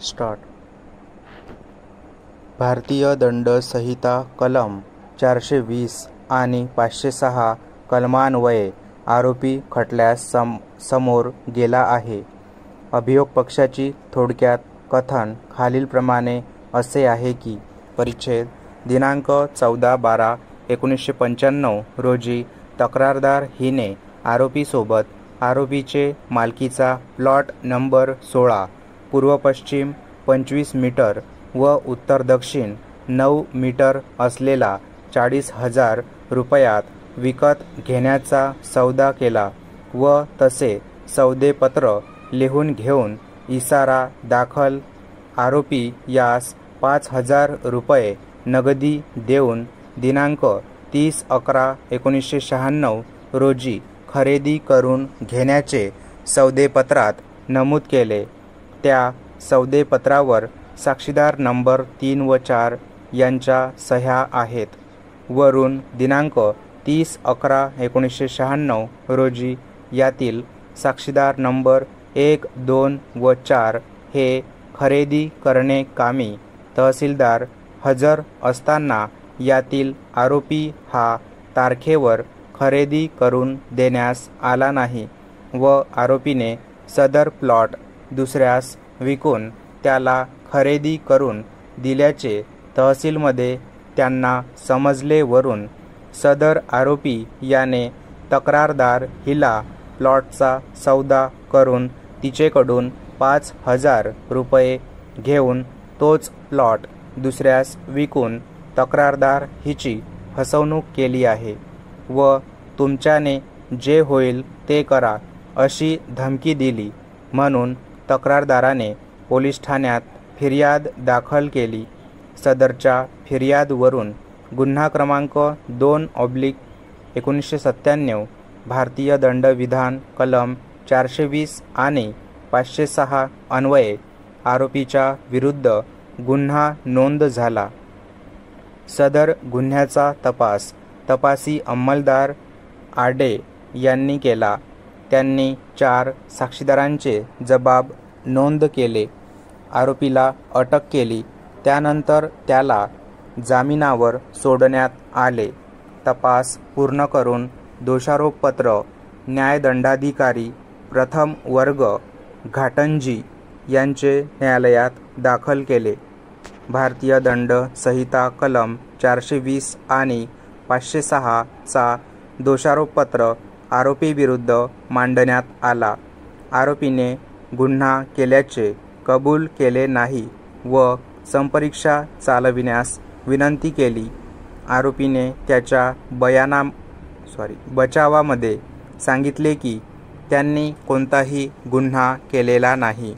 Start. भारतीय दंड संहिता कलम 420 आणि 506 कलमान्वये आरोपी खटल्यास समोर गेला आहे. अभियोग पक्षाची थोडक्यात कथन खालीलप्रमाणे असे आहे की परिच्छेद दिनांक 14/12/1995 रोजी तक्रारदार हिने आरोपीसोबत आरोपीचे मालकीचा प्लॉट नंबर 16 पूर्व पश्चिम 25 मीटर व उत्तर दक्षिण 9 मीटर असलेला 40,000 रुपयात विकत घेण्याचा सौदा केला व तसे सौदेपत्र लिहून घेऊन इसारा दाखल आरोपी यास 5,000 रुपये नगदी देऊन दिनांक 30/11/1996 रोजी खरेदी करून घेण्याचे सौदेपत्रात नमूद केले. त्या सौदेपत्रावर साक्षीदार नंबर 3 व 4 यांच्या सह्या आहेत. वरून दिनांक 30/11/1996 रोजी यातील साक्षीदार नंबर 1, 2 व 4 हे खरेदी करणे कामी तहसीलदार हजर असताना यातील आरोपी हा तारखेवर खरेदी करून देण्यास आला नाही व आरोपीने सदर प्लॉट दुसऱ्यास विकून त्याला खरेदी करून दिल्याचे तहसीलमध्ये त्यांना समजले. वरून सदर आरोपी याने तक्रारदार हिला प्लॉटचा सौदा करून तिचेकडून 5,000 रुपये घेऊन तोच प्लॉट दुसऱ्यास विकून तक्रारदार हिची फसवणूक केली आहे व तुमच्याने जे होईल ते करा अशी धमकी दिली म्हणून तक्रारदाराने पोलीस ठाण्यात फिर्याद दाखल केली. सदरच्या फिर्यादवरून गुन्हा क्रमांक 2/1997 भारतीय दंडविधान कलम 420 आणि 506 अन्वये आरोपीच्या विरुद्ध गुन्हा नोंद झाला. सदर गुन्ह्याचा तपास तपासी अंमलदार आडे यांनी केला. त्यांनी 4 साक्षीदारांचे जबाब नोंद केले. आरोपीला अटक केली. त्यानंतर त्याला जामिनावर सोडण्यात आले. तपास पूर्ण करून दोषारोपपत्र न्यायदंडाधिकारी प्रथम वर्ग घाटंजी यांचे न्यायालयात दाखल केले. भारतीय दंड संहिता कलम 420 आणि 506 चा दोषारोपपत्र आरोपीविरुद्ध मांडण्यात आला. आरोपीने गुन्हा केल्याचे कबूल केले नाही व संपरीक्षा चालविण्यास विनंती केली. आरोपीने त्याच्या बचावामध्ये सांगितले की त्यांनी कोणताही गुन्हा केलेला नाही.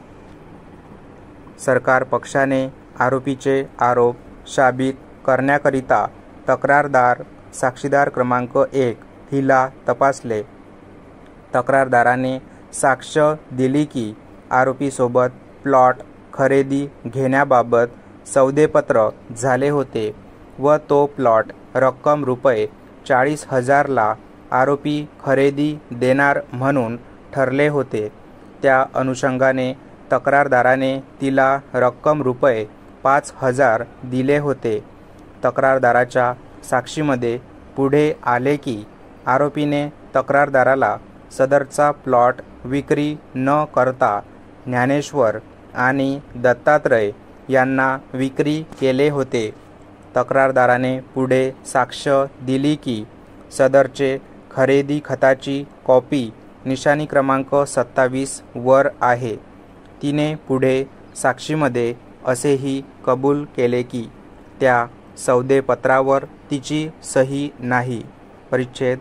सरकार पक्षाने आरोपीचे आरोप साबित करण्याकरिता तक्रारदार साक्षीदार क्रमांक 1 हिला तपासले. तक्रारदाराने साक्ष दिली की आरोपीसोबत प्लॉट खरेदी घेण्याबाबत सौदेपत्र झाले होते व तो प्लॉट रक्कम रुपये 40,000ला आरोपी खरेदी देणार म्हणून ठरले होते. त्या अनुषंगाने तक्रारदाराने तिला रक्कम रुपये 5,000 दिले होते. तक्रारदाराच्या साक्षीमध्ये पुढे आले की आरोपीने तक्रारदाराला सदरचा प्लॉट विक्री न करता ज्ञानेश्वर आणि दत्तात्रय यांना विक्री केले होते. तक्रारदाराने पुढे साक्ष दिली की सदरचे खरेदी खताची कॉपी निशाणी क्रमांक 27 वर आहे. तिने पुढे साक्षीमध्ये असेही कबूल केले की त्या सौदेपत्रावर तिची सही नाही. परिच्छेद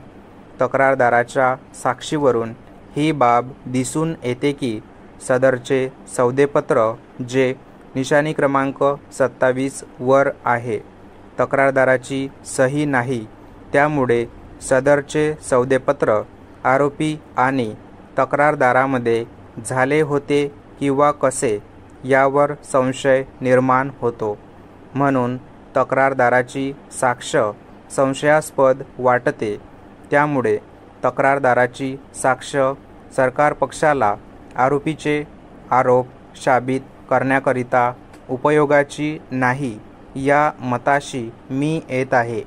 तक्रारदाराच्या साक्षीवरून ही बाब दिसून येते की सदरचे सौदेपत्र जे निशाणी क्रमांक 27 वर आहे तक्रारदाराची सही नाही. त्यामुळे सदरचे सौदेपत्र आरोपी आणि तक्रारदारामध्ये झाले होते किंवा कसे यावर संशय निर्माण होतो. म्हणून तक्रारदाराची साक्ष संशयास्पद वाटते. त्यामुळे तक्रारदाराची साक्ष सरकार पक्षाला आरोपीचे आरोप साबित करण्याकरिता उपयोगाची नाही या मताशी मी येत आहे.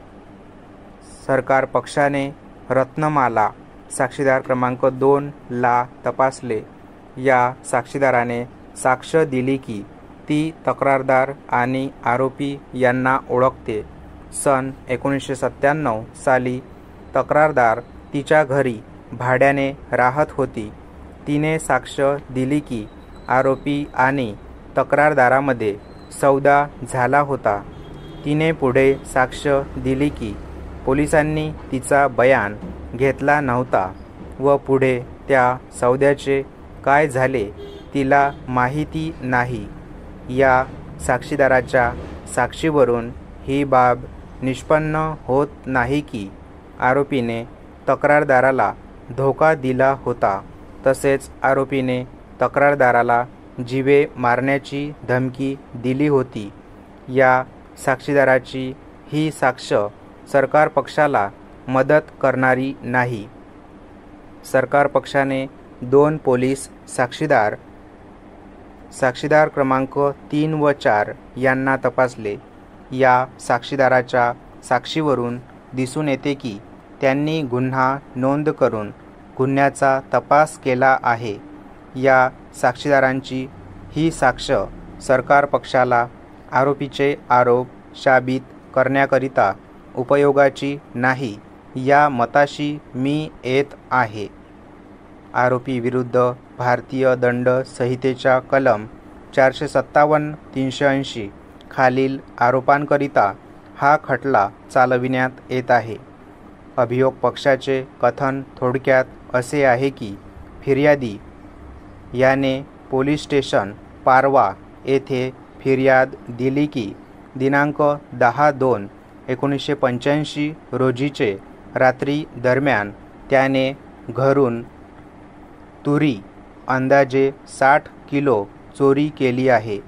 सरकार पक्षाने रत्नमाला साक्षीदार क्रमांक 2 ला तपासले. या साक्षीदाराने साक्ष दिली की ती तक्रारदार आणि आरोपी यांना ओळखते. सन 1997 साली तक्रारदार तिच्या घरी भाड्याने राहत होती. तिने साक्ष दिली की आरोपी आणि तक्रारदारामध्ये सौदा झाला होता. तिने पुढे साक्ष दिली की पोलिसांनी तिचा बयान घेतला नव्हता व पुढे त्या सौद्याचे काय झाले तिला माहिती नाही. या साक्षीदाराच्या साक्षीवरून ही बाब निष्पन्न होत नाही की आरोपीने तक्रारदाराला धोका दिला होता, तसेच आरोपीने तक्रारदाराला जीवे मारण्याची धमकी दिली होती. या साक्षीदाराची ही साक्ष सरकार पक्षाला मदत करणारी नाही. सरकार पक्षाने 2 पोलीस साक्षीदार क्रमांक 3 व 4 यांना तपासले. या साक्षीदाराच्या साक्षीवरून दिसून येते की त्यांनी गुन्हा नोंद करून गुन्ह्याचा तपास केला आहे. या साक्षीदारांची ही साक्ष सरकार पक्षाला आरोपीचे आरोप साबित करण्याकरिता उपयोगाची नाही या मताशी मी येत आहे. आरोपी विरुद्ध भारतीय दंड संहितेच्या कलम 457, 380 खालील आरोपांकरिता हा खटला चालविण्यात येत आहे. अभियोग पक्षाचे कथन थोडक्यात असे आहे की फिर्यादी याने पोलीस स्टेशन पारवा येथे फिर्याद दिली की दिनांक 10/2/1985 रोजीचे रात्री दरम्यान त्याने घरून तुरी अंदाजे 60 किलो चोरी केली आहे.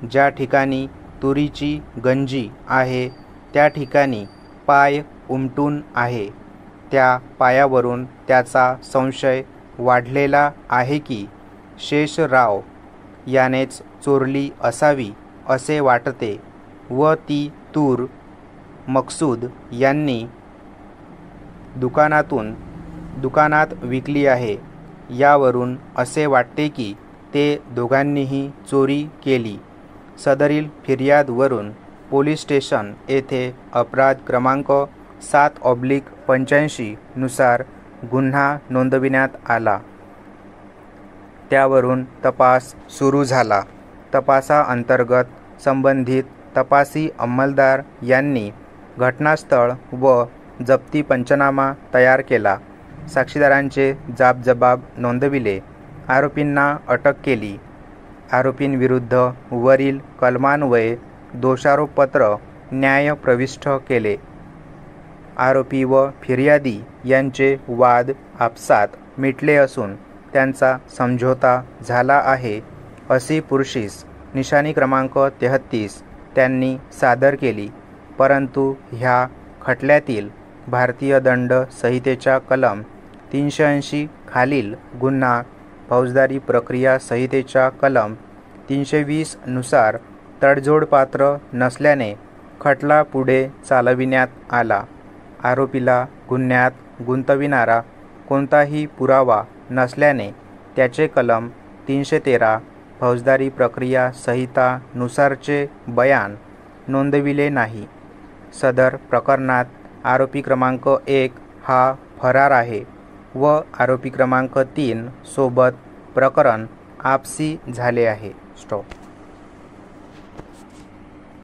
ज्या ठिकाणी तुरीची गंजी आहे त्या ठिकाणी पाय उमटून आहे. त्या पायावरून त्याचा संशय वाढलेला आहे की शेषराव यानेच चोरली असावी असे वाटते व ती तूर मकसूद यांनी दुकानात विकली आहे. यावरून असे वाटते की ते दोघांनीही चोरी केली. सदरील फिर्यादवरून पोलीस स्टेशन येथे अपराध क्रमांक 7/85 नुसार गुन्हा नोंदविण्यात आला. त्यावरून तपास सुरू झाला. तपासाअंतर्गत संबंधित तपासी अंमलदार यांनी घटनास्थळ व जप्ती पंचनामा तयार केला. साक्षीदारांचे जाबजबाब नोंदविले. आरोपींना अटक केली. आरोपींविरुद्ध वरील कलमान्वये दोषारोपपत्र न्याय प्रविष्ट केले. आरोपी व फिर्यादी यांचे वाद आपसात मिटले असून त्यांचा समझोता झाला आहे अशी पुर्शिस निशाणी क्रमांक 33 त्यांनी सादर केली. परंतु ह्या खटल्यातील भारतीय दंड संहितेच्या कलम 380 खालील गुन्हा फौजदारी प्रक्रिया संहितेच्या कलम 320 नुसार तडजोडपात्र नसल्याने खटला पुढे चालविण्यात आला. आरोपीला गुन्ह्यात गुंतविणारा कोणताही पुरावा नसल्याने त्याचे कलम 313 फौजदारी प्रक्रिया संहिता नुसारचे बयान नोंदविले नाही. सदर प्रकरणात आरोपी क्रमांक 1 हा फरार आहे व आरोपी क्रमांक 3 सोबत प्रकरण आपसी झाले आहे. स्टॉप.